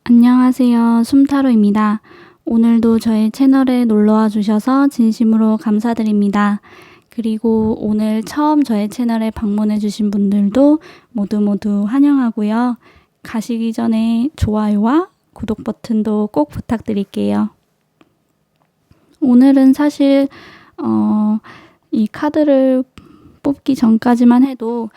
안녕하세요. 숨타로입니다. 오늘도 저의 채널에 놀러와 주셔서 진심으로 감사드립니다. 그리고 오늘 처음 저의 채널에 방문해 주신 분들도 모두 환영하고요. 가시기 전에 좋아요와 구독 버튼도 꼭 부탁드릴게요. 오늘은 사실 이 카드를 뽑기 전까지만 해도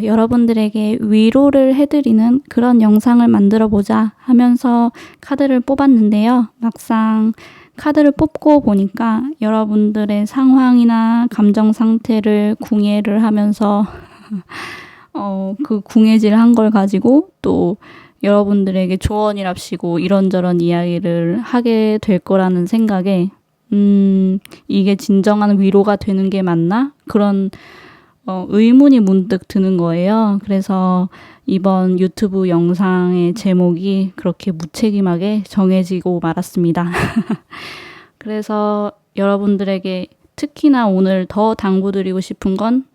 여러분들에게 위로를 해드리는 그런 영상을 만들어 보자 하면서 카드를 뽑았는데요. 막상 카드를 뽑고 보니까 여러분들의 상황이나 감정 상태를 궁예를 하면서 그 궁예질 한 걸 가지고 또 여러분들에게 조언이랍시고 이런저런 이야기를 하게 될 거라는 생각에 이게 진정한 위로가 되는 게 맞나? 그런 의문이 문득 드는 거예요. 그래서 이번 유튜브 영상의 제목이 그렇게 무책임하게 정해지고 말았습니다. 그래서 여러분들에게 특히나 오늘 더 당부드리고 싶은 건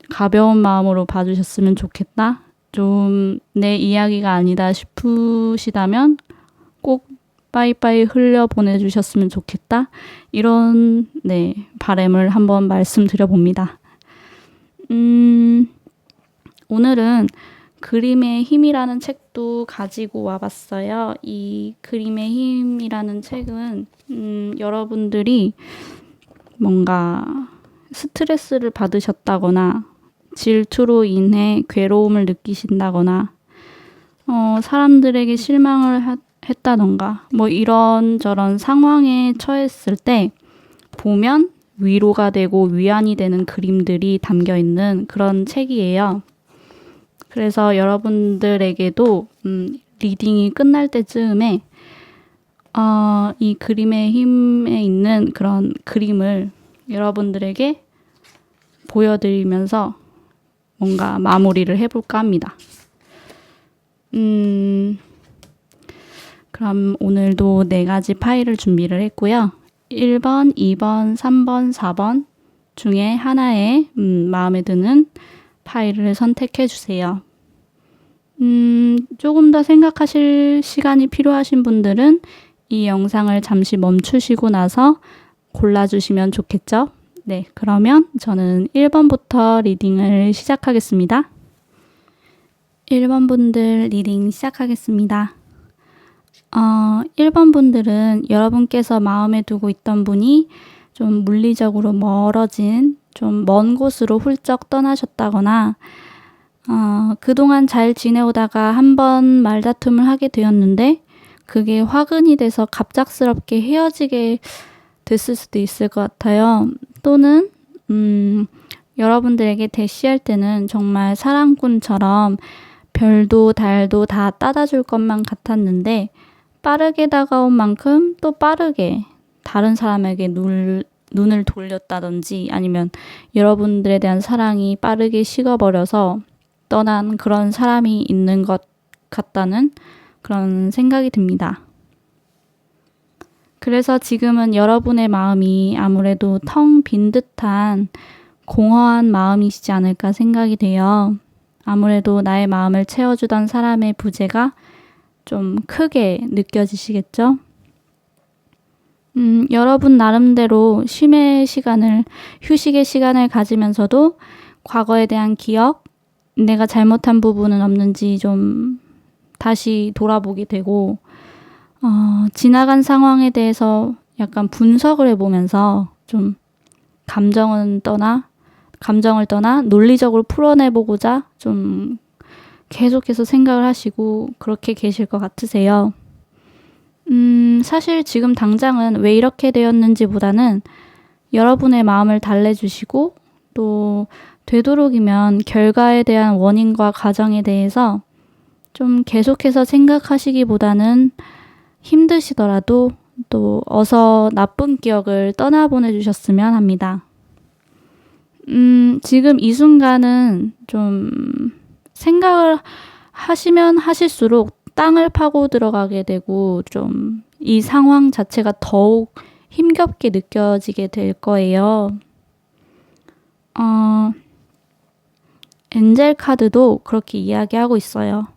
가벼운 마음으로 봐주셨으면 좋겠다. 좀 내 이야기가 아니다 싶으시다면 꼭 빠이빠이 흘려 보내주셨으면 좋겠다. 이런 바람을 한번 말씀드려 봅니다. 오늘은 그림의 힘이라는 책도 가지고 와봤어요. 이 그림의 힘이라는 책은 여러분들이 뭔가 스트레스를 받으셨다거나 질투로 인해 괴로움을 느끼신다거나 사람들에게 실망을 했다던가 뭐 이런저런 상황에 처했을 때 보면 위로가 되고 위안이 되는 그림들이 담겨 있는 그런 책이에요. 그래서 여러분들에게도 리딩이 끝날 때쯤에 이 그림의 힘에 있는 그런 그림을 여러분들에게 보여드리면서 뭔가 마무리를 해볼까 합니다. 그럼 오늘도 4가지 파일을 준비를 했고요. 1번, 2번, 3번, 4번 중에 하나의 마음에 드는 파일을 선택해 주세요. 조금 더 생각하실 시간이 필요하신 분들은 이 영상을 잠시 멈추시고 나서 골라주시면 좋겠죠? 네, 그러면 저는 1번부터 리딩을 시작하겠습니다. 1번 분들 리딩 시작하겠습니다. 1번 분들은 여러분께서 마음에 두고 있던 분이 좀 물리적으로 멀어진 좀 먼 곳으로 훌쩍 떠나셨다거나 그동안 잘 지내오다가 한번 말다툼을 하게 되었는데 그게 화근이 돼서 갑작스럽게 헤어지게 됐을 수도 있을 것 같아요. 또는 여러분들에게 대시할 때는 정말 사랑꾼처럼 별도 달도 다 따다 줄 것만 같았는데 빠르게 다가온 만큼 또 빠르게 다른 사람에게 눈을 돌렸다든지 아니면 여러분들에 대한 사랑이 빠르게 식어버려서 떠난 그런 사람이 있는 것 같다는 그런 생각이 듭니다. 그래서 지금은 여러분의 마음이 아무래도 텅 빈 듯한 공허한 마음이시지 않을까 생각이 돼요. 아무래도 나의 마음을 채워주던 사람의 부재가 좀 크게 느껴지시겠죠? 여러분 나름대로 휴식의 시간을 가지면서도 과거에 대한 기억, 내가 잘못한 부분은 없는지 좀 다시 돌아보게 되고, 지나간 상황에 대해서 약간 분석을 해보면서 좀 감정을 떠나 논리적으로 풀어내보고자 좀 계속해서 생각을 하시고 그렇게 계실 것 같으세요. 사실 지금 당장은 왜 이렇게 되었는지보다는 여러분의 마음을 달래주시고 또 되도록이면 결과에 대한 원인과 과정에 대해서 좀 계속해서 생각하시기보다는 힘드시더라도 또 어서 나쁜 기억을 떠나보내주셨으면 합니다. 지금 이 순간은 좀 생각을 하시면 하실수록 땅을 파고 들어가게 되고 좀 이 상황 자체가 더욱 힘겹게 느껴지게 될 거예요. 엔젤 카드도 그렇게 이야기하고 있어요.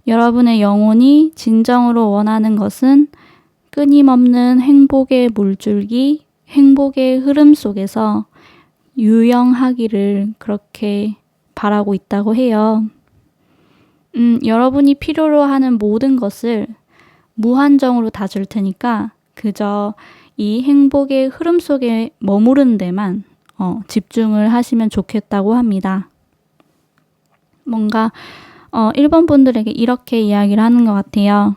여러분의 영혼이 진정으로 원하는 것은 끊임없는 행복의 물줄기, 행복의 흐름 속에서 유영하기를 그렇게 바라고 있다고 해요. 여러분이 필요로 하는 모든 것을 무한정으로 다 줄 테니까 그저 이 행복의 흐름 속에 머무르는 데만 집중을 하시면 좋겠다고 합니다. 뭔가 1번 분들에게 이렇게 이야기를 하는 것 같아요.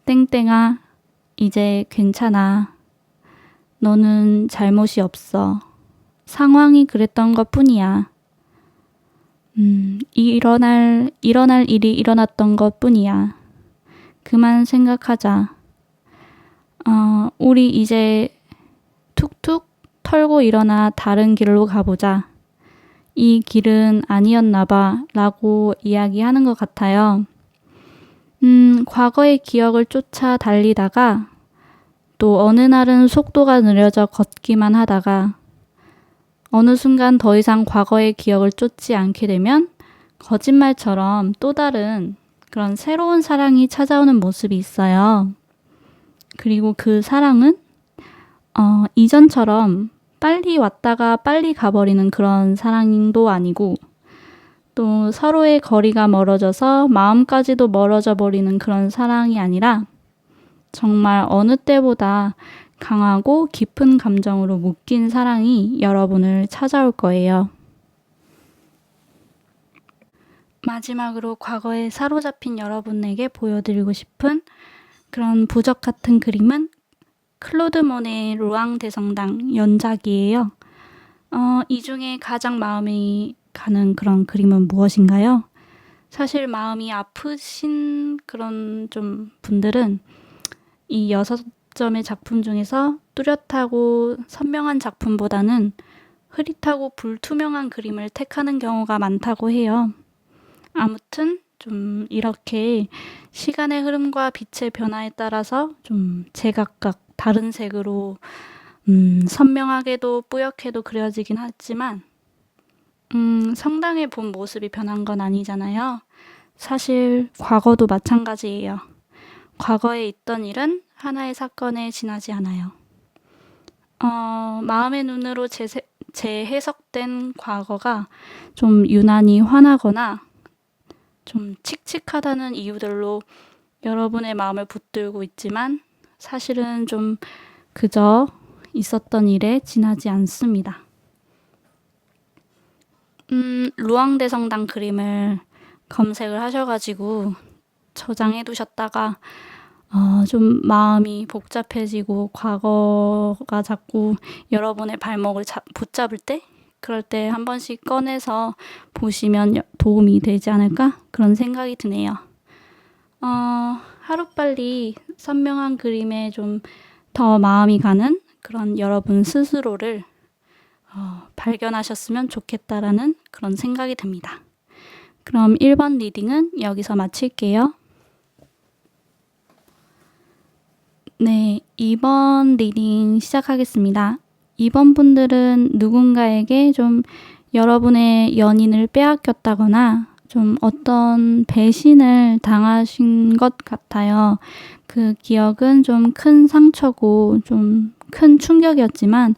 땡땡아, 이제 괜찮아. 너는 잘못이 없어. 상황이 그랬던 것 뿐이야. 일어날 일이 일어났던 것 뿐이야. 그만 생각하자. 우리 이제 툭툭 털고 일어나 다른 길로 가보자. 이 길은 아니었나 봐 라고 이야기하는 것 같아요. 과거의 기억을 쫓아 달리다가 또 어느 날은 속도가 느려져 걷기만 하다가 어느 순간 더 이상 과거의 기억을 쫓지 않게 되면 거짓말처럼 또 다른 그런 새로운 사랑이 찾아오는 모습이 있어요. 그리고 그 사랑은 이전처럼 빨리 왔다가 빨리 가버리는 그런 사랑도 아니고 또 서로의 거리가 멀어져서 마음까지도 멀어져 버리는 그런 사랑이 아니라 정말 어느 때보다 강하고 깊은 감정으로 묶인 사랑이 여러분을 찾아올 거예요. 마지막으로 과거에 사로잡힌 여러분에게 보여드리고 싶은 그런 부적 같은 그림은 클로드 모네의 루앙 대성당 연작이에요. 이 중에 가장 마음이 가는 그런 그림은 무엇인가요? 사실 마음이 아프신 그런 좀 분들은 이 6점의 작품 중에서 뚜렷하고 선명한 작품보다는 흐릿하고 불투명한 그림을 택하는 경우가 많다고 해요. 아무튼 좀 이렇게 시간의 흐름과 빛의 변화에 따라서 좀 제각각 다른 색으로 선명하게도 뿌옇게도 그려지긴 하지만 성당의 본 모습이 변한 건 아니잖아요. 사실 과거도 마찬가지예요. 과거에 있던 일은 하나의 사건에 지나지 않아요. 마음의 눈으로 재해석된 과거가 좀 유난히 화나거나 좀 칙칙하다는 이유들로 여러분의 마음을 붙들고 있지만 사실은 좀 그저 있었던 일에 지나지 않습니다. 루앙대성당 그림을 검색을 하셔가지고 저장해 두셨다가 좀 마음이 복잡해지고 과거가 자꾸 여러분의 발목을 붙잡을 때 그럴 때 한 번씩 꺼내서 보시면 도움이 되지 않을까? 그런 생각이 드네요. 하루빨리 선명한 그림에 좀 더 마음이 가는 그런 여러분 스스로를 발견하셨으면 좋겠다라는 그런 생각이 듭니다. 그럼 1번 리딩은 여기서 마칠게요. 네, 2번 리딩 시작하겠습니다. 2번 분들은 누군가에게 좀 여러분의 연인을 빼앗겼다거나 좀 어떤 배신을 당하신 것 같아요. 그 기억은 좀 큰 상처고 좀 큰 충격이었지만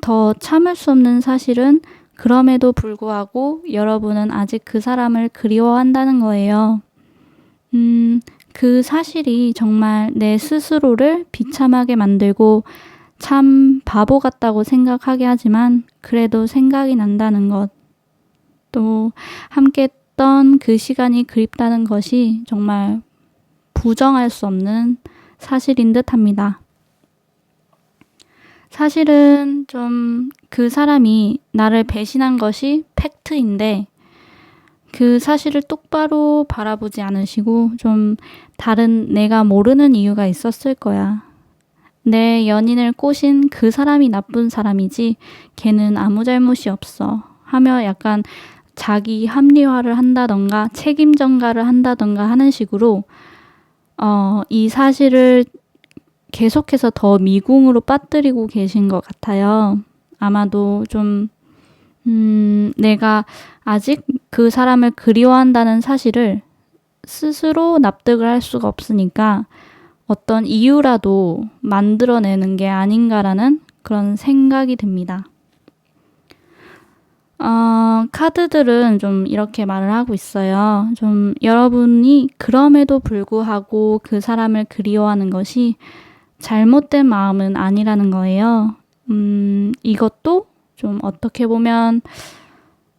더 참을 수 없는 사실은 그럼에도 불구하고 여러분은 아직 그 사람을 그리워한다는 거예요. 그 사실이 정말 내 스스로를 비참하게 만들고 참 바보 같다고 생각하게 하지만 그래도 생각이 난다는 것. 또 함께 했던 그 시간이 그립다는 것이 정말 부정할 수 없는 사실인 듯 합니다. 사실은 좀 그 사람이 나를 배신한 것이 팩트인데 그 사실을 똑바로 바라보지 않으시고 좀 다른 내가 모르는 이유가 있었을 거야. 내 연인을 꼬신 그 사람이 나쁜 사람이지 걔는 아무 잘못이 없어 하며 약간 자기 합리화를 한다던가 책임 전가를 한다던가 하는 식으로 이 사실을 계속해서 더 미궁으로 빠뜨리고 계신 것 같아요. 아마도 좀 내가 아직 그 사람을 그리워한다는 사실을 스스로 납득을 할 수가 없으니까 어떤 이유라도 만들어내는 게 아닌가라는 그런 생각이 듭니다. 카드들은 좀 이렇게 말을 하고 있어요. 좀 여러분이 그럼에도 불구하고 그 사람을 그리워하는 것이 잘못된 마음은 아니라는 거예요. 이것도 좀 어떻게 보면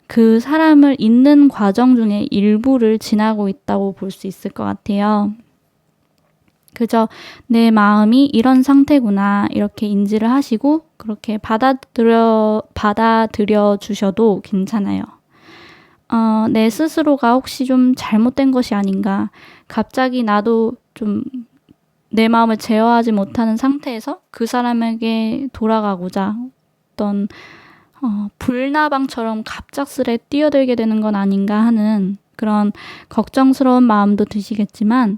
그 사람을 잊는 과정 중에 일부를 지나고 있다고 볼 수 있을 것 같아요. 그저 내 마음이 이런 상태구나 이렇게 인지를 하시고 그렇게 받아들여 주셔도 괜찮아요. 내 스스로가 혹시 좀 잘못된 것이 아닌가. 갑자기 나도 좀 내 마음을 제어하지 못하는 상태에서 그 사람에게 돌아가고자 어떤 불나방처럼 갑작스레 뛰어들게 되는 건 아닌가 하는 그런 걱정스러운 마음도 드시겠지만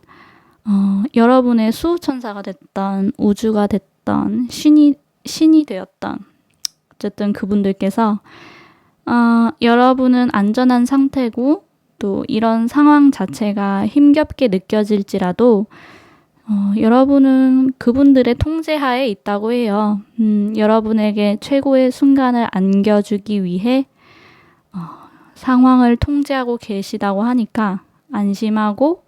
여러분의 수호천사가 됐던 우주가 됐던 신이 되었던 어쨌든 그분들께서 여러분은 안전한 상태고 또 이런 상황 자체가 힘겹게 느껴질지라도 여러분은 그분들의 통제하에 있다고 해요. 여러분에게 최고의 순간을 안겨주기 위해 상황을 통제하고 계시다고 하니까 안심하고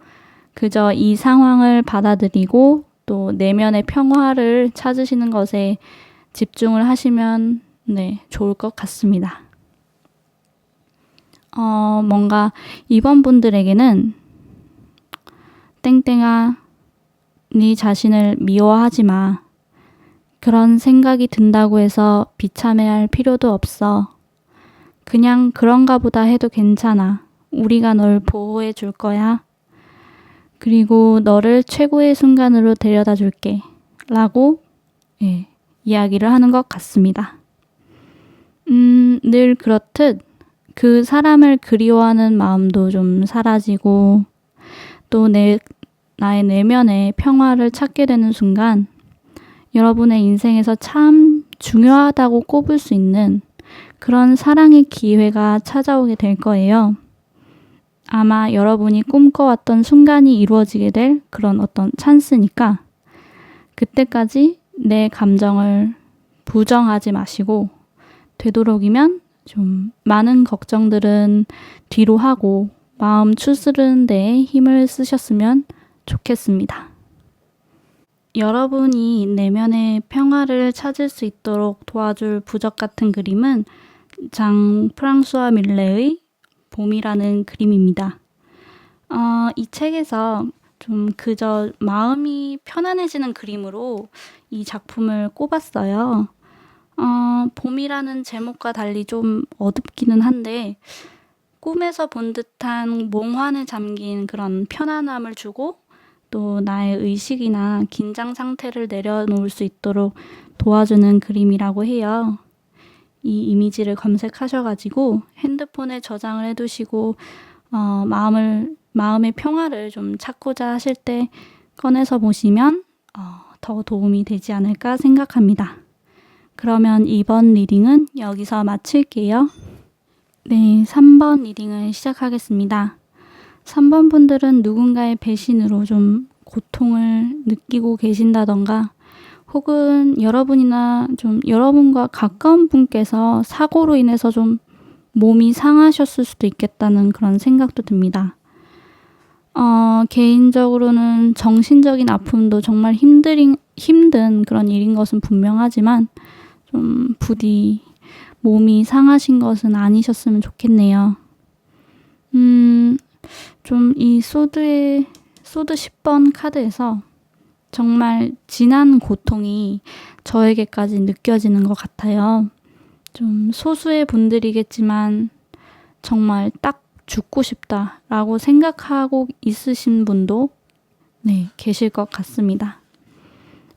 그저 이 상황을 받아들이고 또 내면의 평화를 찾으시는 것에 집중을 하시면 좋을 것 같습니다. 뭔가 이번 분들에게는 땡땡아 네 자신을 미워하지 마. 그런 생각이 든다고 해서 비참해할 필요도 없어. 그냥 그런가 보다 해도 괜찮아. 우리가 널 보호해 줄 거야. 그리고 너를 최고의 순간으로 데려다 줄게. 라고 이야기를 하는 것 같습니다. 늘 그렇듯 그 사람을 그리워하는 마음도 좀 사라지고 또 나의 내면의 평화를 찾게 되는 순간 여러분의 인생에서 참 중요하다고 꼽을 수 있는 그런 사랑의 기회가 찾아오게 될 거예요. 아마 여러분이 꿈꿔왔던 순간이 이루어지게 될 그런 어떤 찬스니까 그때까지 내 감정을 부정하지 마시고 되도록이면 좀 많은 걱정들은 뒤로 하고 마음 추스르는 데에 힘을 쓰셨으면 좋겠습니다. 여러분이 내면의 평화를 찾을 수 있도록 도와줄 부적 같은 그림은 장 프랑수아 밀레의 봄이라는 그림입니다. 이 책에서 좀 그저 마음이 편안해지는 그림으로 이 작품을 꼽았어요. 봄이라는 제목과 달리 좀 어둡기는 한데 꿈에서 본 듯한 몽환에 잠긴 그런 편안함을 주고 또 나의 의식이나 긴장 상태를 내려놓을 수 있도록 도와주는 그림이라고 해요. 이 이미지를 검색하셔가지고 핸드폰에 저장을 해두시고 마음의 평화를 좀 찾고자 하실 때 꺼내서 보시면 더 도움이 되지 않을까 생각합니다. 그러면 이번 리딩은 여기서 마칠게요. 네, 3번 리딩을 시작하겠습니다. 3번 분들은 누군가의 배신으로 좀 고통을 느끼고 계신다던가 혹은 여러분이나 좀 여러분과 가까운 분께서 사고로 인해서 좀 몸이 상하셨을 수도 있겠다는 그런 생각도 듭니다. 개인적으로는 정신적인 아픔도 정말 힘든 그런 일인 것은 분명하지만 좀 부디 몸이 상하신 것은 아니셨으면 좋겠네요. 좀 이 소드 10번 카드에서 정말 진한 고통이 저에게까지 느껴지는 것 같아요. 좀 소수의 분들이겠지만 정말 딱 죽고 싶다라고 생각하고 있으신 분도 계실 것 같습니다.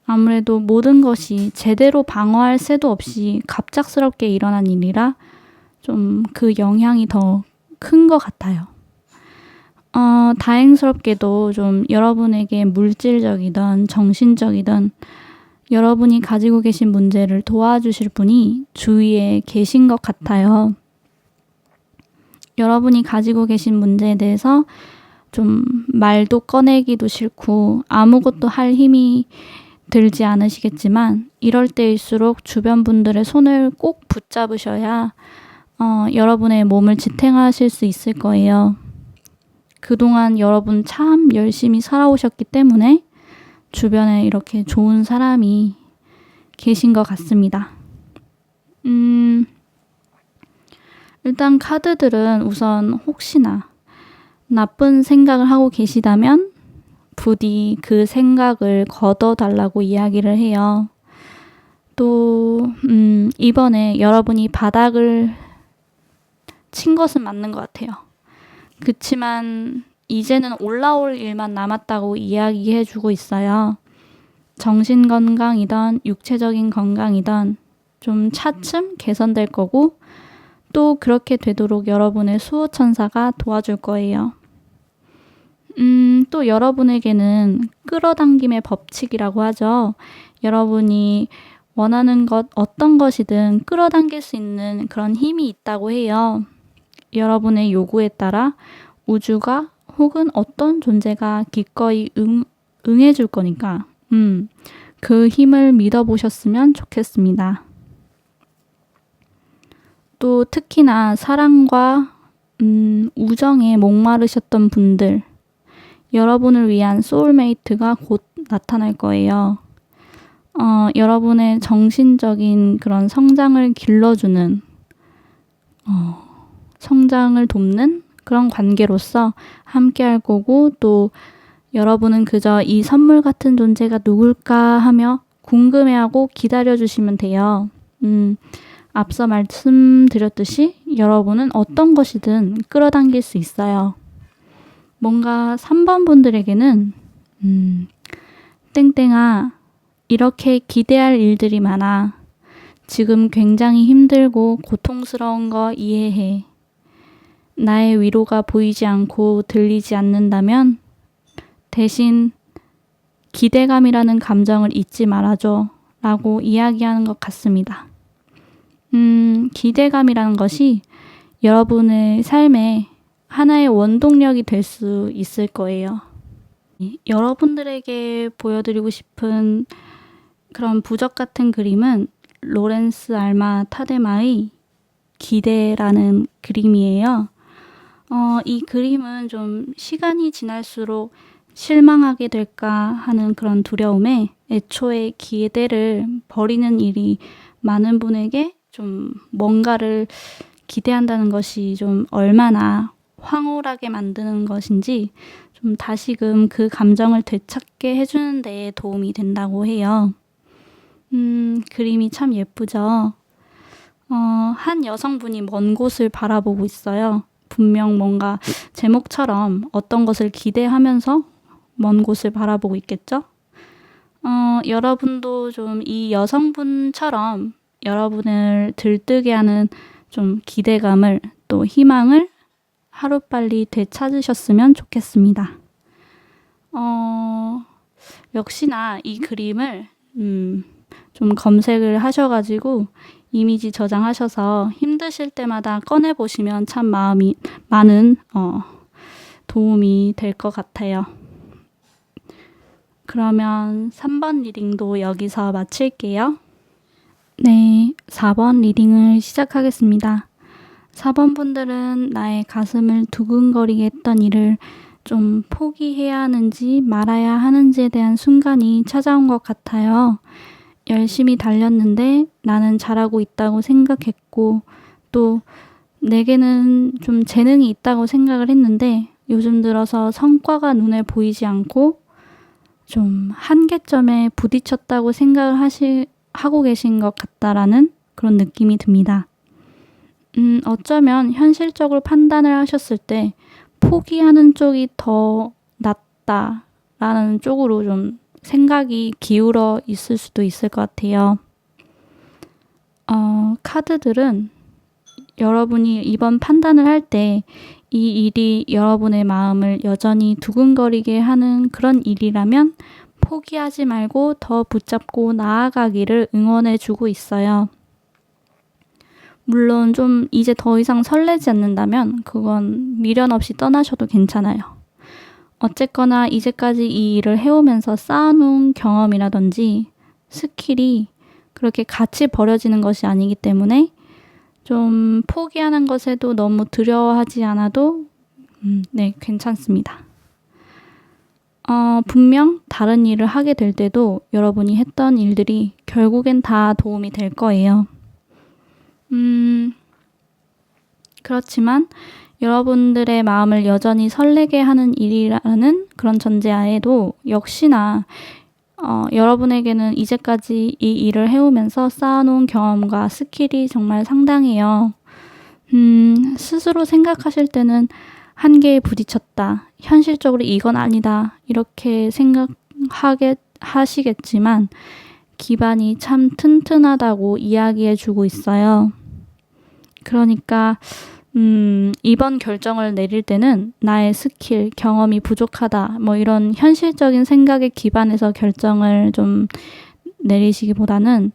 아무래도 모든 것이 제대로 방어할 새도 없이 갑작스럽게 일어난 일이라 좀 그 영향이 더 큰 것 같아요. 다행스럽게도 좀 여러분에게 물질적이든 정신적이든 여러분이 가지고 계신 문제를 도와주실 분이 주위에 계신 것 같아요. 여러분이 가지고 계신 문제에 대해서 좀 말도 꺼내기도 싫고 아무것도 할 힘이 들지 않으시겠지만 이럴 때일수록 주변 분들의 손을 꼭 붙잡으셔야 여러분의 몸을 지탱하실 수 있을 거예요. 그동안 여러분 참 열심히 살아오셨기 때문에 주변에 이렇게 좋은 사람이 계신 것 같습니다. 일단 카드들은 우선 혹시나 나쁜 생각을 하고 계시다면 부디 그 생각을 걷어달라고 이야기를 해요. 또 이번에 여러분이 바닥을 친 것은 맞는 것 같아요. 그치만 이제는 올라올 일만 남았다고 이야기해주고 있어요. 정신 건강이든 육체적인 건강이든 좀 차츰 개선될 거고 또 그렇게 되도록 여러분의 수호천사가 도와줄 거예요. 또 여러분에게는 끌어당김의 법칙이라고 하죠. 여러분이 원하는 것 어떤 것이든 끌어당길 수 있는 그런 힘이 있다고 해요. 여러분의 요구에 따라 우주가 혹은 어떤 존재가 기꺼이 응해줄 거니까 그 힘을 믿어보셨으면 좋겠습니다. 또 특히나 사랑과 우정에 목마르셨던 분들, 여러분을 위한 소울메이트가 곧 나타날 거예요. 여러분의 정신적인 그런 성장을 길러주는, 성장을 돕는 그런 관계로서 함께 할 거고, 또 여러분은 그저 이 선물 같은 존재가 누굴까 하며 궁금해하고 기다려주시면 돼요. 앞서 말씀드렸듯이 여러분은 어떤 것이든 끌어당길 수 있어요. 뭔가 3번 분들에게는 땡땡아, 이렇게 기대할 일들이 많아. 지금 굉장히 힘들고 고통스러운 거 이해해. 나의 위로가 보이지 않고 들리지 않는다면 대신 기대감이라는 감정을 잊지 말아줘 라고 이야기하는 것 같습니다. 기대감이라는 것이 여러분의 삶에 하나의 원동력이 될 수 있을 거예요. 여러분들에게 보여드리고 싶은 그런 부적 같은 그림은 로렌스 알마 타데마의 기대라는 그림이에요. 이 그림은 좀 시간이 지날수록 실망하게 될까 하는 그런 두려움에 애초에 기대를 버리는 일이 많은 분에게 좀 뭔가를 기대한다는 것이 좀 얼마나 황홀하게 만드는 것인지 좀 다시금 그 감정을 되찾게 해주는 데 도움이 된다고 해요. 그림이 참 예쁘죠? 한 여성분이 먼 곳을 바라보고 있어요. 분명 뭔가 제목처럼 어떤 것을 기대하면서 먼 곳을 바라보고 있겠죠? 여러분도 좀 이 여성분처럼 여러분을 들뜨게 하는 좀 기대감을 또 희망을 하루빨리 되찾으셨으면 좋겠습니다. 역시나 이 그림을 좀 검색을 하셔가지고 이미지 저장하셔서 힘드실 때마다 꺼내보시면 참 마음이 많은 도움이 될 것 같아요. 그러면 3번 리딩도 여기서 마칠게요. 네, 4번 리딩을 시작하겠습니다. 4번 분들은 나의 가슴을 두근거리게 했던 일을 좀 포기해야 하는지 말아야 하는지에 대한 순간이 찾아온 것 같아요. 열심히 달렸는데 나는 잘하고 있다고 생각했고 또 내게는 좀 재능이 있다고 생각을 했는데 요즘 들어서 성과가 눈에 보이지 않고 좀 한계점에 부딪혔다고 생각을 하고 계신 것 같다라는 그런 느낌이 듭니다. 어쩌면 현실적으로 판단을 하셨을 때 포기하는 쪽이 더 낫다라는 쪽으로 좀 생각이 기울어 있을 수도 있을 것 같아요. 카드들은 여러분이 이번 판단을 할 때 이 일이 여러분의 마음을 여전히 두근거리게 하는 그런 일이라면 포기하지 말고 더 붙잡고 나아가기를 응원해주고 있어요. 물론 좀 이제 더 이상 설레지 않는다면 그건 미련 없이 떠나셔도 괜찮아요. 어쨌거나 이제까지 이 일을 해오면서 쌓아놓은 경험이라든지 스킬이 그렇게 같이 버려지는 것이 아니기 때문에 좀 포기하는 것에도 너무 두려워하지 않아도 네, 괜찮습니다. 분명 다른 일을 하게 될 때도 여러분이 했던 일들이 결국엔 다 도움이 될 거예요. 그렇지만 여러분들의 마음을 여전히 설레게 하는 일이라는 그런 전제하에도 역시나 여러분에게는 이제까지 이 일을 해오면서 쌓아놓은 경험과 스킬이 정말 상당해요. 스스로 생각하실 때는 한계에 부딪혔다. 현실적으로 이건 아니다. 이렇게 하시겠지만 기반이 참 튼튼하다고 이야기해주고 있어요. 그러니까 이번 결정을 내릴 때는 나의 스킬, 경험이 부족하다. 뭐 이런 현실적인 생각에 기반해서 결정을 좀 내리시기보다는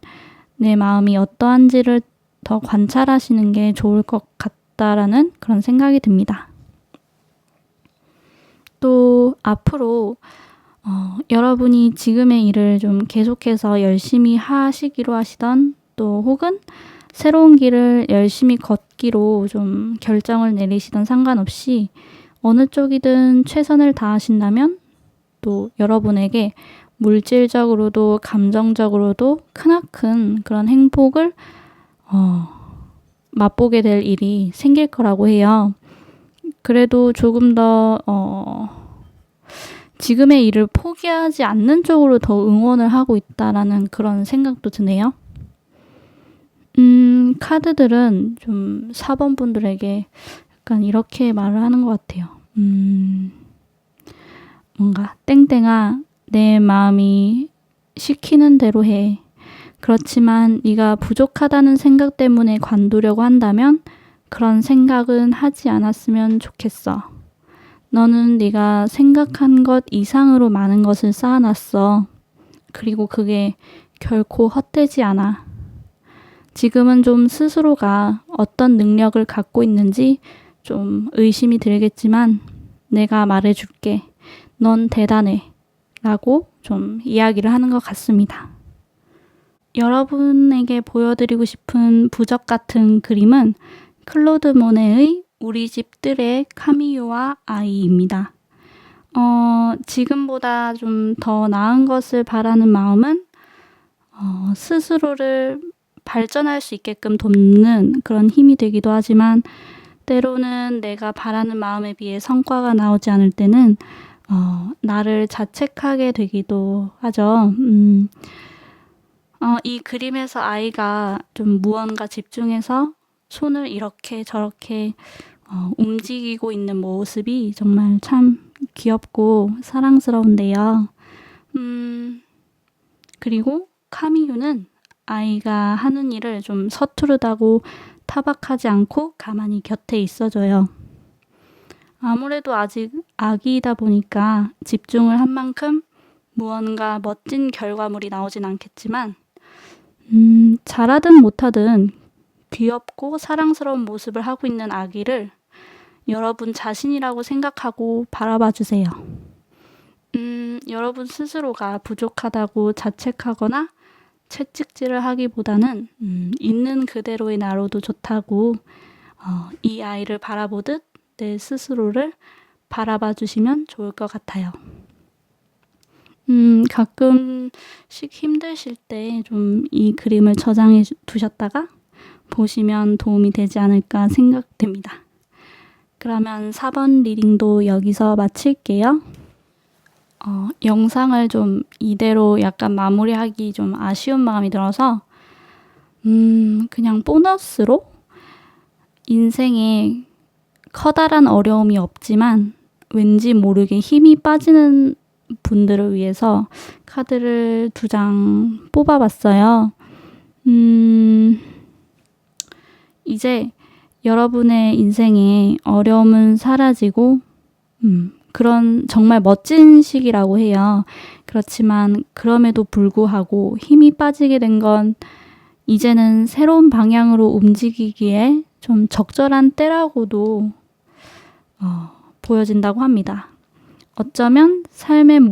내 마음이 어떠한지를 더 관찰하시는 게 좋을 것 같다라는 그런 생각이 듭니다. 또 앞으로 여러분이 지금의 일을 좀 계속해서 열심히 하시기로 하시던 또 혹은 새로운 길을 열심히 걷기로 좀 결정을 내리시던 상관없이 어느 쪽이든 최선을 다하신다면 또 여러분에게 물질적으로도 감정적으로도 크나큰 그런 행복을 맛보게 될 일이 생길 거라고 해요. 그래도 조금 더 지금의 일을 포기하지 않는 쪽으로 더 응원을 하고 있다라는 그런 생각도 드네요. 카드들은 좀 4번 분들에게 약간 이렇게 말을 하는 것 같아요. 뭔가 땡땡아, 내 마음이 시키는 대로 해. 그렇지만 네가 부족하다는 생각 때문에 관두려고 한다면 그런 생각은 하지 않았으면 좋겠어. 너는 네가 생각한 것 이상으로 많은 것을 쌓아놨어. 그리고 그게 결코 헛되지 않아. 지금은 좀 스스로가 어떤 능력을 갖고 있는지 좀 의심이 들겠지만 내가 말해줄게. 넌 대단해. 라고 좀 이야기를 하는 것 같습니다. 여러분에게 보여드리고 싶은 부적 같은 그림은 클로드 모네의 우리 집 뜰의 카미유와 아이입니다. 지금보다 좀 더 나은 것을 바라는 마음은 스스로를 발전할 수 있게끔 돕는 그런 힘이 되기도 하지만 때로는 내가 바라는 마음에 비해 성과가 나오지 않을 때는 나를 자책하게 되기도 하죠. 이 그림에서 아이가 좀 무언가 집중해서 손을 이렇게 저렇게 움직이고 있는 모습이 정말 참 귀엽고 사랑스러운데요. 그리고 카미유는 아이가 하는 일을 좀 서투르다고 타박하지 않고 가만히 곁에 있어줘요. 아무래도 아직 아기이다 보니까 집중을 한 만큼 무언가 멋진 결과물이 나오진 않겠지만 잘하든 못하든 귀엽고 사랑스러운 모습을 하고 있는 아기를 여러분 자신이라고 생각하고 바라봐 주세요. 여러분 스스로가 부족하다고 자책하거나 채찍질을 하기보다는 있는 그대로의 나로도 좋다고 이 아이를 바라보듯 내 스스로를 바라봐 주시면 좋을 것 같아요. 가끔씩 힘드실 때 좀 이 그림을 저장해 두셨다가 보시면 도움이 되지 않을까 생각됩니다. 그러면 4번 리딩도 여기서 마칠게요. 영상을 좀 이대로 약간 마무리하기 좀 아쉬운 마음이 들어서 그냥 보너스로 인생에 커다란 어려움이 없지만 왠지 모르게 힘이 빠지는 분들을 위해서 카드를 2장 뽑아봤어요. 이제 여러분의 인생에 어려움은 사라지고 그런 정말 멋진 시기라고 해요. 그렇지만 그럼에도 불구하고 힘이 빠지게 된 건 이제는 새로운 방향으로 움직이기에 좀 적절한 때라고도 보여진다고 합니다. 어쩌면 삶의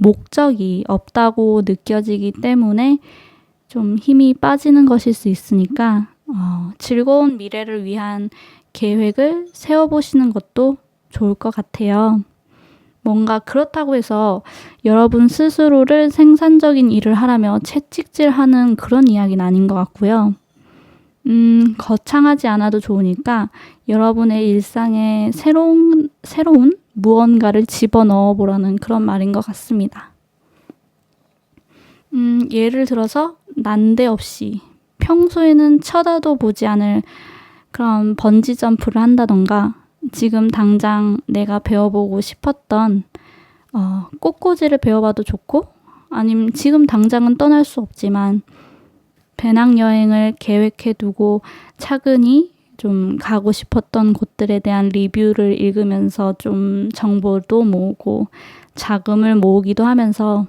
목적이 없다고 느껴지기 때문에 좀 힘이 빠지는 것일 수 있으니까 즐거운 미래를 위한 계획을 세워보시는 것도 좋을 것 같아요. 뭔가 그렇다고 해서 여러분 스스로를 생산적인 일을 하라며 채찍질하는 그런 이야기는 아닌 것 같고요. 거창하지 않아도 좋으니까 여러분의 일상에 새로운 무언가를 집어넣어 보라는 그런 말인 것 같습니다. 예를 들어서 난데없이 평소에는 쳐다도 보지 않을 그런 번지 점프를 한다던가 지금 당장 내가 배워보고 싶었던 꽃꽂이를 배워봐도 좋고 아니면 지금 당장은 떠날 수 없지만 배낭여행을 계획해두고 차근히 좀 가고 싶었던 곳들에 대한 리뷰를 읽으면서 좀 정보도 모으고 자금을 모으기도 하면서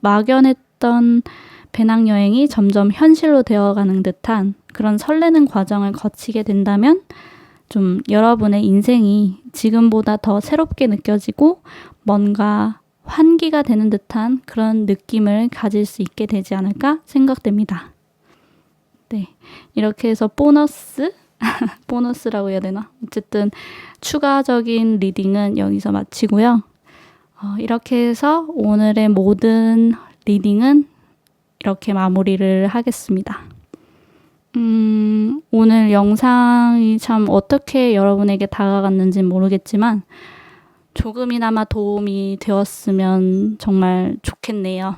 막연했던 배낭여행이 점점 현실로 되어가는 듯한 그런 설레는 과정을 거치게 된다면 좀 여러분의 인생이 지금보다 더 새롭게 느껴지고 뭔가 환기가 되는 듯한 그런 느낌을 가질 수 있게 되지 않을까 생각됩니다. 네, 이렇게 해서 보너스라고 해야 되나? 어쨌든 추가적인 리딩은 여기서 마치고요. 이렇게 해서 오늘의 모든 리딩은 이렇게 마무리를 하겠습니다. 오늘 영상이 참 어떻게 여러분에게 다가갔는지는 모르겠지만 조금이나마 도움이 되었으면 정말 좋겠네요.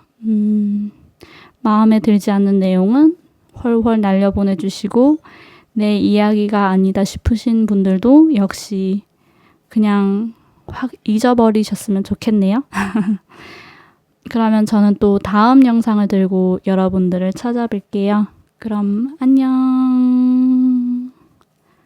마음에 들지 않는 내용은 훨훨 날려보내주시고 내 이야기가 아니다 싶으신 분들도 역시 그냥 확 잊어버리셨으면 좋겠네요. 그러면 저는 또 다음 영상을 들고 여러분들을 찾아뵐게요. 그럼 안녕.